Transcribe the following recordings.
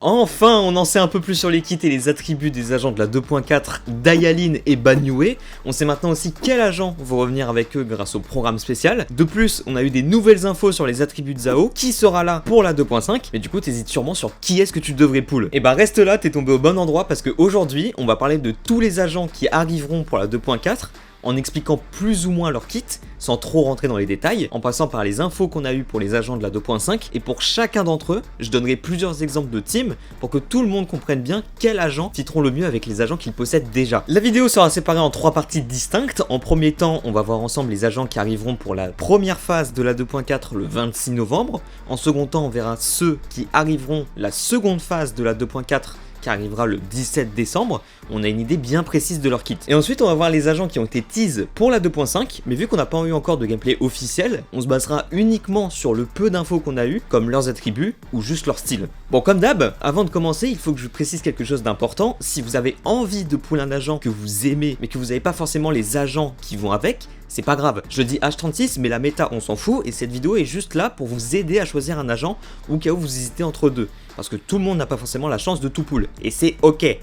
Enfin, on en sait un peu plus sur les kits et les attributs des agents de la 2.4 Dialine et Banyue. On sait maintenant aussi quels agents vont revenir avec eux grâce au programme spécial. De plus, on a eu des nouvelles infos sur les attributs de Zao, qui sera là pour la 2.5. Mais du coup, t'hésites sûrement sur qui est-ce que tu devrais pull. Et bah reste là, t'es tombé au bon endroit parce qu'aujourd'hui, on va parler de tous les agents qui arriveront pour la 2.4. En expliquant plus ou moins leur kit, sans trop rentrer dans les détails, en passant par les infos qu'on a eues pour les agents de la 2.5, et pour chacun d'entre eux, je donnerai plusieurs exemples de teams pour que tout le monde comprenne bien quels agents fitteront le mieux avec les agents qu'ils possèdent déjà. La vidéo sera séparée en 3 parties distinctes. En premier temps, on va voir ensemble les agents qui arriveront pour la première phase de la 2.4 le 26 novembre. En second temps, on verra ceux qui arriveront la seconde phase de la 2.4 qui arrivera le 17 décembre, on a une idée bien précise de leur kit. Et ensuite on va voir les agents qui ont été tease pour la 2.5, mais vu qu'on n'a pas eu encore de gameplay officiel, on se basera uniquement sur le peu d'infos qu'on a eu, comme leurs attributs ou juste leur style. Bon, comme d'hab, avant de commencer, il faut que je précise quelque chose d'important. Si vous avez envie de pull un agent que vous aimez, mais que vous n'avez pas forcément les agents qui vont avec, c'est pas grave. Je le dis H36, mais la méta on s'en fout, et cette vidéo est juste là pour vous aider à choisir un agent au cas où vous hésitez entre deux. Parce que tout le monde n'a pas forcément la chance de tout pull. Et c'est ok.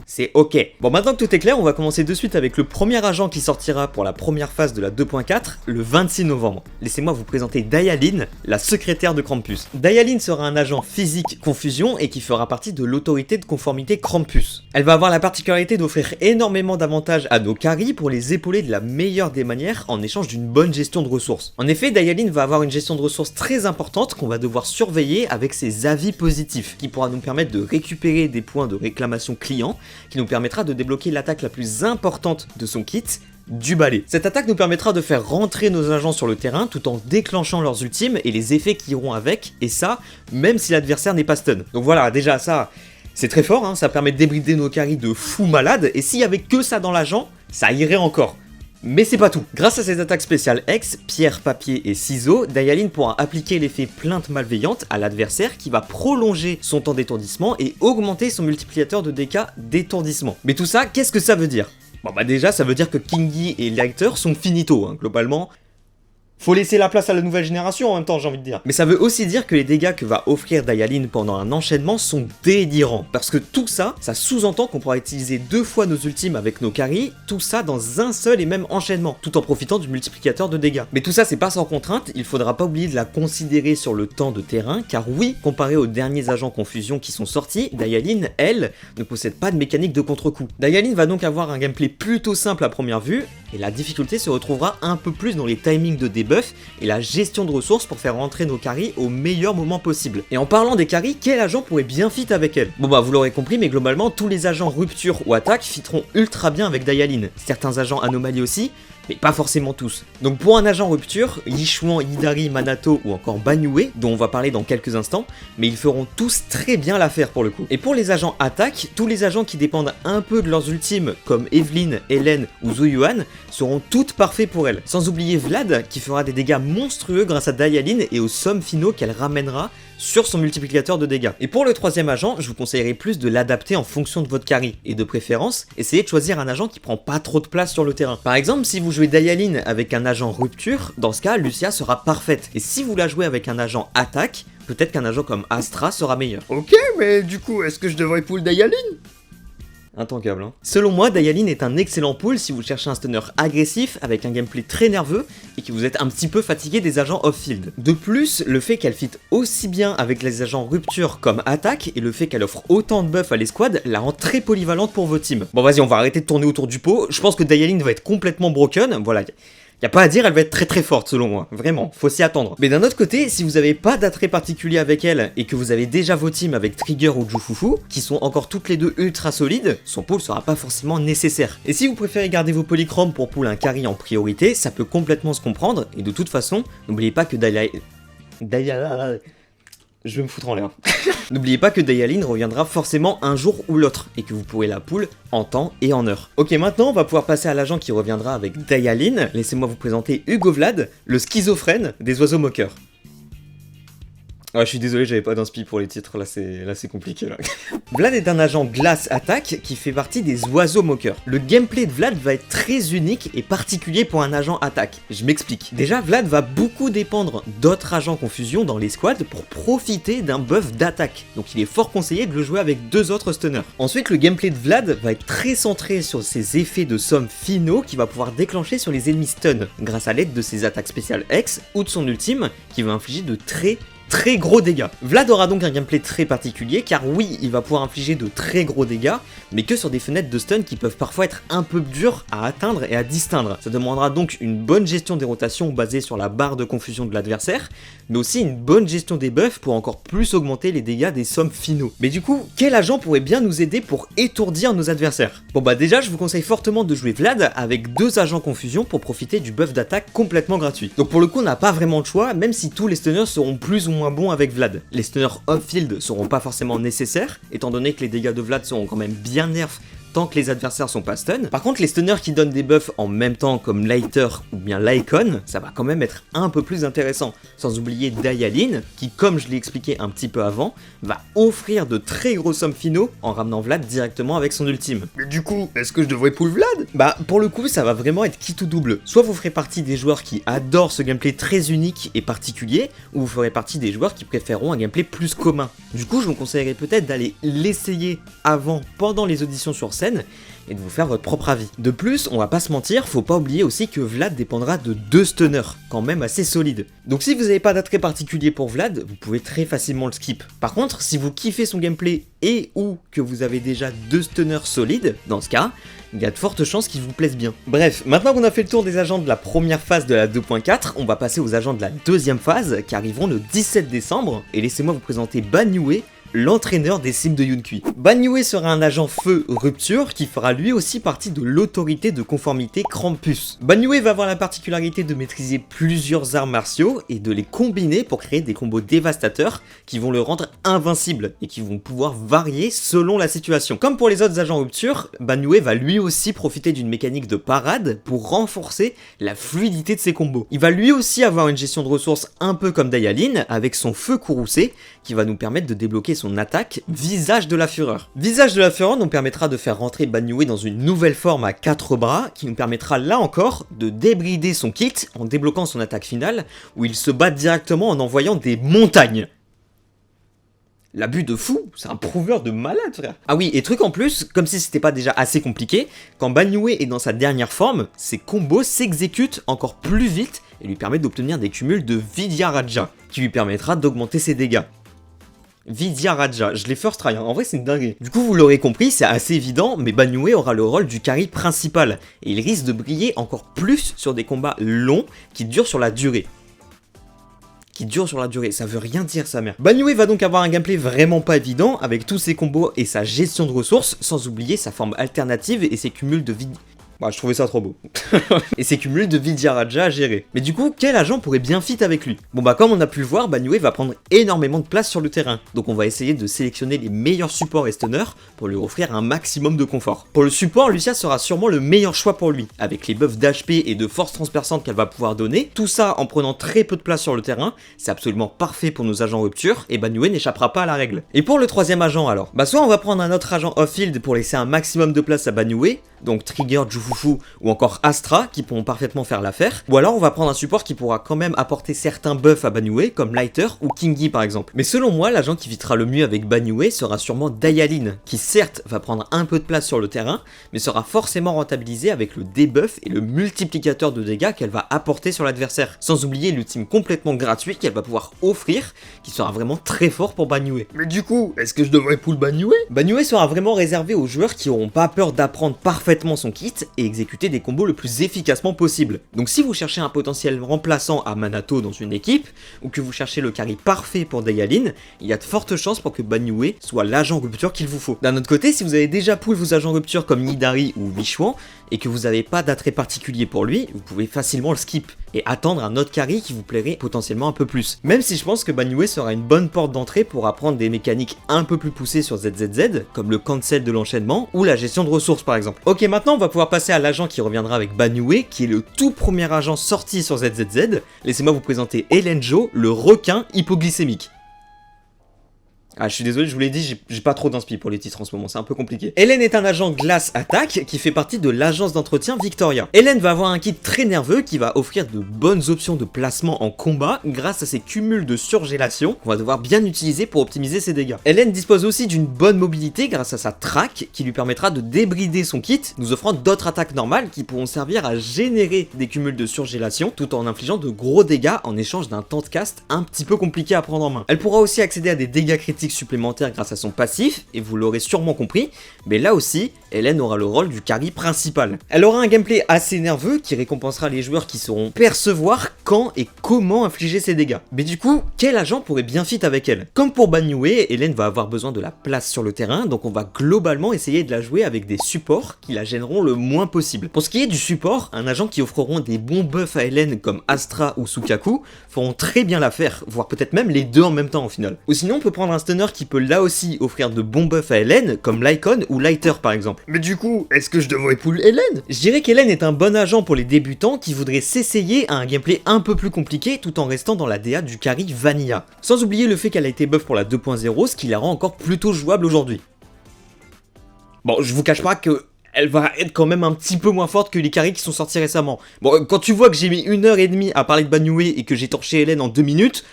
C'est ok. Bon, maintenant que tout est clair, on va commencer de suite avec le premier agent qui sortira pour la première phase de la 2.4 le 26 novembre. Laissez-moi vous présenter Dialine, la secrétaire de Krampus. Dialine sera un agent physique confusion et qui fera partie de l'autorité de conformité Krampus. Elle va avoir la particularité d'offrir énormément d'avantages à nos carries pour les épauler de la meilleure des manières en échange d'une bonne gestion de ressources. En effet, Dialine va avoir une gestion de ressources très importante qu'on va devoir surveiller avec ses avis positifs, qui pourra nous permettre de récupérer des points de réclamation client, qui nous permettra de débloquer l'attaque la plus importante de son kit, du balai. Cette attaque nous permettra de faire rentrer nos agents sur le terrain tout en déclenchant leurs ultimes et les effets qui iront avec, et ça, même si l'adversaire n'est pas stun. Donc voilà, déjà ça, c'est très fort, hein, ça permet de débrider nos carries de fou malade, et s'il y avait que ça dans l'agent, ça irait encore. Mais c'est pas tout. Grâce à ses attaques spéciales X, pierre, papier et ciseaux, Dialine pourra appliquer l'effet plainte malveillante à l'adversaire qui va prolonger son temps d'étourdissement et augmenter son multiplicateur de dégâts d'étourdissement. Mais tout ça, qu'est-ce que ça veut dire? Bon bah déjà, ça veut dire que Kingy et Lighter sont finito, hein, globalement. Faut laisser la place à la nouvelle génération en même temps, j'ai envie de dire. Mais ça veut aussi dire que les dégâts que va offrir Dialine pendant un enchaînement sont délirants. Parce que tout ça, ça sous-entend qu'on pourra utiliser 2 fois nos ultimes avec nos carries, tout ça dans un seul et même enchaînement, tout en profitant du multiplicateur de dégâts. Mais tout ça, c'est pas sans contrainte, il faudra pas oublier de la considérer sur le temps de terrain, car oui, comparé aux derniers agents confusion qui sont sortis, Dialine, elle, ne possède pas de mécanique de contre-coup. Dialine va donc avoir un gameplay plutôt simple à première vue, et la difficulté se retrouvera un peu plus dans les timings de debuff et la gestion de ressources pour faire rentrer nos carries au meilleur moment possible. Et en parlant des carries, quel agent pourrait bien fit avec elle? Bon bah vous l'aurez compris, mais globalement tous les agents rupture ou attaque fitteront ultra bien avec Dialine. Certains agents anomalie aussi, mais pas forcément tous. Donc pour un agent rupture, Yichuan, Hidari, Manato ou encore Banyue, dont on va parler dans quelques instants, mais ils feront tous très bien l'affaire pour le coup. Et pour les agents attaque, tous les agents qui dépendent un peu de leurs ultimes, comme Evelyn, Hélène ou Zoyuan, seront toutes parfaits pour elle. Sans oublier Vlad, qui fera des dégâts monstrueux grâce à Dialine et aux sommes finaux qu'elle ramènera sur son multiplicateur de dégâts. Et pour le troisième agent, je vous conseillerais plus de l'adapter en fonction de votre carry, et de préférence, essayez de choisir un agent qui prend pas trop de place sur le terrain. Par exemple, si vous jouez Dialine avec un agent rupture, dans ce cas, Lucia sera parfaite. Et si vous la jouez avec un agent attaque, peut-être qu'un agent comme Astra sera meilleur. Ok, mais du coup, est-ce que je devrais pull Dialine? Intankable, hein. Selon moi, Dialine est un excellent pull si vous cherchez un stunner agressif avec un gameplay très nerveux et que vous êtes un petit peu fatigué des agents off-field. De plus, le fait qu'elle fit aussi bien avec les agents rupture comme attaque et le fait qu'elle offre autant de buffs à l'escouade la rend très polyvalente pour vos teams. Bon vas-y, on va arrêter de tourner autour du pot, je pense que Dialine va être complètement broken, voilà. Y a pas à dire, elle va être très très forte selon moi, vraiment, faut s'y attendre. Mais d'un autre côté, si vous avez pas d'attrait particulier avec elle et que vous avez déjà vos teams avec Trigger ou Jufufu, qui sont encore toutes les deux ultra solides, son pull sera pas forcément nécessaire. Et si vous préférez garder vos polychromes pour pull un carry en priorité, ça peut complètement se comprendre, et de toute façon, n'oubliez pas que je vais me foutre en l'air. N'oubliez pas que Dialine reviendra forcément un jour ou l'autre, et que vous pourrez la pull en temps et en heure. Ok, maintenant on va pouvoir passer à l'agent qui reviendra avec Dialine. Laissez-moi vous présenter Hugo Vlad, le schizophrène des oiseaux moqueurs. Ouais, je suis désolé, j'avais pas d'inspi pour les titres, là c'est compliqué là. Vlad est un agent glace attaque qui fait partie des oiseaux moqueurs. Le gameplay de Vlad va être très unique et particulier pour un agent attaque. Je m'explique. Déjà, Vlad va beaucoup dépendre d'autres agents confusion dans les squads pour profiter d'un buff d'attaque. Donc il est fort conseillé de le jouer avec 2 autres stunners. Ensuite, le gameplay de Vlad va être très centré sur ses effets de somme finaux qu'il va pouvoir déclencher sur les ennemis stun grâce à l'aide de ses attaques spéciales X ou de son ultime qui va infliger de très gros dégâts. Vlad aura donc un gameplay très particulier car oui, il va pouvoir infliger de très gros dégâts, mais que sur des fenêtres de stun qui peuvent parfois être un peu dures à atteindre et à distinguer. Ça demandera donc une bonne gestion des rotations basée sur la barre de confusion de l'adversaire, mais aussi une bonne gestion des buffs pour encore plus augmenter les dégâts des sommes finaux. Mais du coup, quel agent pourrait bien nous aider pour étourdir nos adversaires? Bon bah déjà, je vous conseille fortement de jouer Vlad avec 2 agents confusion pour profiter du buff d'attaque complètement gratuit. Donc pour le coup, on n'a pas vraiment de choix, même si tous les stunners seront plus ou moins bons avec Vlad. Les stunners off-field seront pas forcément nécessaires, étant donné que les dégâts de Vlad seront quand même bien nerfs tant que les adversaires sont pas stun. Par contre, les stunners qui donnent des buffs en même temps comme Lighter ou bien Lycon, ça va quand même être un peu plus intéressant. Sans oublier Dialine, qui comme je l'ai expliqué un petit peu avant, va offrir de très gros sommes finaux en ramenant Vlad directement avec son ultime. Mais du coup, est-ce que je devrais pull Vlad? Bah pour le coup, ça va vraiment être qui tout double. Soit vous ferez partie des joueurs qui adorent ce gameplay très unique et particulier, ou vous ferez partie des joueurs qui préféreront un gameplay plus commun. Du coup, je vous conseillerais peut-être d'aller l'essayer avant, pendant les auditions sur scène, et de vous faire votre propre avis. De plus, on va pas se mentir, faut pas oublier aussi que Vlad dépendra de 2 stunners, quand même assez solides. Donc si vous n'avez pas d'attrait particulier pour Vlad, vous pouvez très facilement le skip. Par contre, si vous kiffez son gameplay et ou que vous avez déjà 2 stunners solides, dans ce cas, il y a de fortes chances qu'il vous plaise bien. Bref, maintenant qu'on a fait le tour des agents de la première phase de la 2.4, on va passer aux agents de la deuxième phase, qui arriveront le 17 décembre, et laissez-moi vous présenter Banyue, l'entraîneur des Sims de Yunkui. Banyue sera un agent feu rupture qui fera lui aussi partie de l'autorité de conformité Krampus. Banyue va avoir la particularité de maîtriser plusieurs arts martiaux et de les combiner pour créer des combos dévastateurs qui vont le rendre invincible et qui vont pouvoir varier selon la situation. Comme pour les autres agents rupture, Banyue va lui aussi profiter d'une mécanique de parade pour renforcer la fluidité de ses combos. Il va lui aussi avoir une gestion de ressources un peu comme Dialine avec son feu courroucé qui va nous permettre de débloquer son attaque Visage de la Fureur. Visage de la Fureur nous permettra de faire rentrer Banyue dans une nouvelle forme à 4 bras qui nous permettra là encore de débrider son kit en débloquant son attaque finale où il se bat directement en envoyant des montagnes. L'abus de fou, c'est un prouveur de malade, frère. Ah oui, et truc en plus, comme si c'était pas déjà assez compliqué, quand Banyue est dans sa dernière forme, ses combos s'exécutent encore plus vite et lui permettent d'obtenir des cumuls de Vidyaraja, qui lui permettra d'augmenter ses dégâts. Vidyaraja, je l'ai first try, hein. En vrai c'est une dinguerie. Du coup vous l'aurez compris, c'est assez évident, mais Banyue aura le rôle du carry principal, et il risque de briller encore plus sur des combats longs qui durent sur la durée. Ça veut rien dire sa mère. Banyue va donc avoir un gameplay vraiment pas évident, avec tous ses combos et sa gestion de ressources, sans oublier sa forme alternative et ses cumuls de Bah, je trouvais ça trop beau. Et ses cumuls de Vidyaraja à gérer. Mais du coup, quel agent pourrait bien fit avec lui? Bon bah comme on a pu le voir, Banyue va prendre énormément de place sur le terrain. Donc on va essayer de sélectionner les meilleurs supports et stunners pour lui offrir un maximum de confort. Pour le support, Lucia sera sûrement le meilleur choix pour lui, avec les buffs d'HP et de force transperçante qu'elle va pouvoir donner. Tout ça en prenant très peu de place sur le terrain, c'est absolument parfait pour nos agents rupture, et Banyue n'échappera pas à la règle. Et pour le troisième agent alors? Bah soit on va prendre un autre agent off-field pour laisser un maximum de place à Banyue, donc Trigger, Jufufu ou encore Astra qui pourront parfaitement faire l'affaire, ou alors on va prendre un support qui pourra quand même apporter certains buffs à Banyue comme Lighter ou Kingy par exemple. Mais selon moi, l'agent qui fitera le mieux avec Banyue sera sûrement Dialine, qui certes va prendre un peu de place sur le terrain, mais sera forcément rentabilisé avec le debuff et le multiplicateur de dégâts qu'elle va apporter sur l'adversaire, sans oublier l'ultime complètement gratuit qu'elle va pouvoir offrir, qui sera vraiment très fort pour Banyue. Mais du coup, est-ce que je devrais pull Banyue? Banyue sera vraiment réservé aux joueurs qui auront pas peur d'apprendre parfaitement son kit et exécuter des combos le plus efficacement possible. Donc si vous cherchez un potentiel remplaçant à Manato dans une équipe, ou que vous cherchez le carry parfait pour Dialine, il y a de fortes chances pour que Banyue soit l'agent rupture qu'il vous faut. D'un autre côté, si vous avez déjà pull vos agents rupture comme Nidari ou Wichuan, et que vous n'avez pas d'attrait particulier pour lui, vous pouvez facilement le skip, et attendre un autre carry qui vous plairait potentiellement un peu plus. Même si je pense que Banyue sera une bonne porte d'entrée pour apprendre des mécaniques un peu plus poussées sur ZZZ, comme le cancel de l'enchaînement, ou la gestion de ressources par exemple. Ok, maintenant on va pouvoir passer à l'agent qui reviendra avec Banyue, qui est le tout premier agent sorti sur ZZZ. Laissez-moi vous présenter Elenjo, le requin hypoglycémique. Ah, je suis désolé, je vous l'ai dit, j'ai pas trop d'inspi pour les titres en ce moment, c'est un peu compliqué. Hélène est un agent glace attaque qui fait partie de l'agence d'entretien Victoria. Hélène va avoir un kit très nerveux qui va offrir de bonnes options de placement en combat grâce à ses cumuls de surgélation qu'on va devoir bien utiliser pour optimiser ses dégâts. Hélène dispose aussi d'une bonne mobilité grâce à sa traque qui lui permettra de débrider son kit, nous offrant d'autres attaques normales qui pourront servir à générer des cumuls de surgélation tout en infligeant de gros dégâts en échange d'un temps de cast un petit peu compliqué à prendre en main. Elle pourra aussi accéder à des dégâts critiques supplémentaires grâce à son passif, et vous l'aurez sûrement compris, mais là aussi, Hélène aura le rôle du carry principal. Elle aura un gameplay assez nerveux qui récompensera les joueurs qui sauront percevoir quand et comment infliger ses dégâts. Mais du coup, quel agent pourrait bien fit avec elle? Comme pour Banyue, Hélène va avoir besoin de la place sur le terrain, donc on va globalement essayer de la jouer avec des supports qui la gêneront le moins possible. Pour ce qui est du support, un agent qui offreront des bons buffs à Hélène comme Astra ou Sukaku feront très bien l'affaire, voire peut-être même les deux en même temps au final. Ou sinon on peut prendre un stunner qui peut là aussi offrir de bons buffs à Hélène, comme Lycon ou Lighter par exemple. Mais du coup, est-ce que je devrais pull Hélène? Je dirais qu'Hélène est un bon agent pour les débutants qui voudraient s'essayer à un gameplay un peu plus compliqué tout en restant dans la DA du carry Vanilla. Sans oublier le fait qu'elle a été buff pour la 2.0, ce qui la rend encore plutôt jouable aujourd'hui. Bon, je vous cache pas que elle va être quand même un petit peu moins forte que les carries qui sont sortis récemment. Bon, quand tu vois que j'ai mis 1h30 à parler de Banyue et que j'ai torché Hélène en 2 minutes...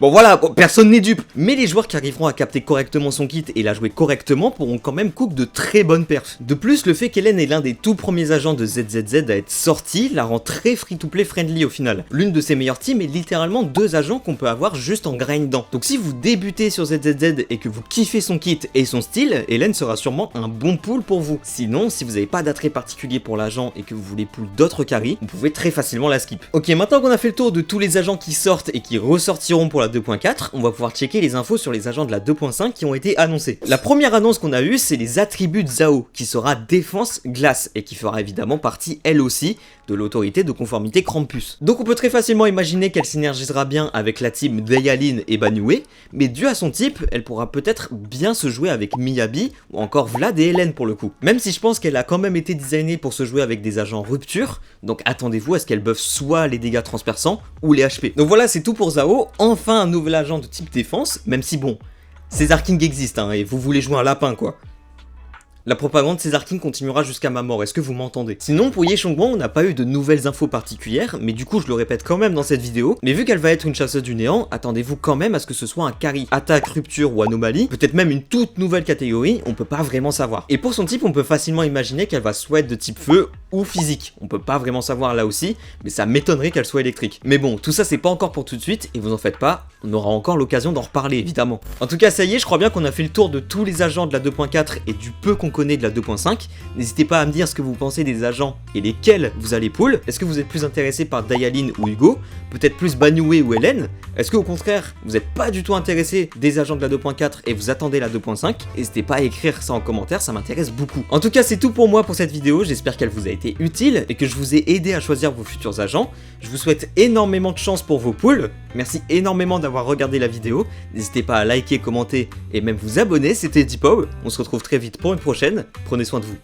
Bon voilà, personne n'est dupe, mais les joueurs qui arriveront à capter correctement son kit et la jouer correctement pourront quand même cook de très bonnes perfs. De plus, le fait qu'Hélène est l'un des tout premiers agents de ZZZ à être sorti la rend très free-to-play friendly au final. L'une de ses meilleures teams est littéralement 2 agents qu'on peut avoir juste en grindant. Donc si vous débutez sur ZZZ et que vous kiffez son kit et son style, Hélène sera sûrement un bon pool pour vous. Sinon, si vous n'avez pas d'attrait particulier pour l'agent et que vous voulez pool d'autres carries, vous pouvez très facilement la skip. Ok, maintenant qu'on a fait le tour de tous les agents qui sortent et qui ressortiront pour la 2.4, on va pouvoir checker les infos sur les agents de la 2.5 qui ont été annoncés. La première annonce qu'on a eue, c'est les attributs de Zhao, qui sera défense glace, et qui fera évidemment partie, elle aussi, de l'autorité de conformité Krampus. Donc on peut très facilement imaginer qu'elle synergisera bien avec la team Dayalin et Banyue, mais dû à son type, elle pourra peut-être bien se jouer avec Miyabi, ou encore Vlad et Hélène pour le coup. Même si je pense qu'elle a quand même été designée pour se jouer avec des agents rupture, donc attendez-vous à ce qu'elle buffe soit les dégâts transperçants, ou les HP. Donc voilà, c'est tout pour Zhao, enfin un nouvel agent de type défense, même si bon, César King existe, hein, et vous voulez jouer un lapin quoi. La propagande César King continuera jusqu'à ma mort, est-ce que vous m'entendez? Sinon, pour Ye Chongguang, on n'a pas eu de nouvelles infos particulières, mais du coup je le répète quand même dans cette vidéo, mais vu qu'elle va être une chasseuse du néant, attendez-vous quand même à ce que ce soit un carry, attaque, rupture ou anomalie, peut-être même une toute nouvelle catégorie, on peut pas vraiment savoir. Et pour son type, on peut facilement imaginer qu'elle va soit être de type feu ou physique, on peut pas vraiment savoir là aussi, mais ça m'étonnerait qu'elle soit électrique. Mais bon, tout ça c'est pas encore pour tout de suite, et vous en faites pas, on aura encore l'occasion d'en reparler évidemment. En tout cas ça y est, je crois bien qu'on a fait le tour de tous les agents de la 2.4 et du peu qu'on connaît de la 2.5, n'hésitez pas à me dire ce que vous pensez des agents et lesquels vous allez pull. Est-ce que vous êtes plus intéressé par Dayalin ou Hugo? Peut-être plus Banyue ou Hélène? Est-ce qu'au contraire, vous n'êtes pas du tout intéressé des agents de la 2.4 et vous attendez la 2.5? N'hésitez pas à écrire ça en commentaire, ça m'intéresse beaucoup. En tout cas, c'est tout pour moi pour cette vidéo, j'espère qu'elle vous a été utile et que je vous ai aidé à choisir vos futurs agents. Je vous souhaite énormément de chance pour vos pulls, merci énormément d'avoir regardé la vidéo, n'hésitez pas à liker, commenter et même vous abonner, c'était Deepow, on se retrouve très vite pour une prochaine, prenez soin de vous.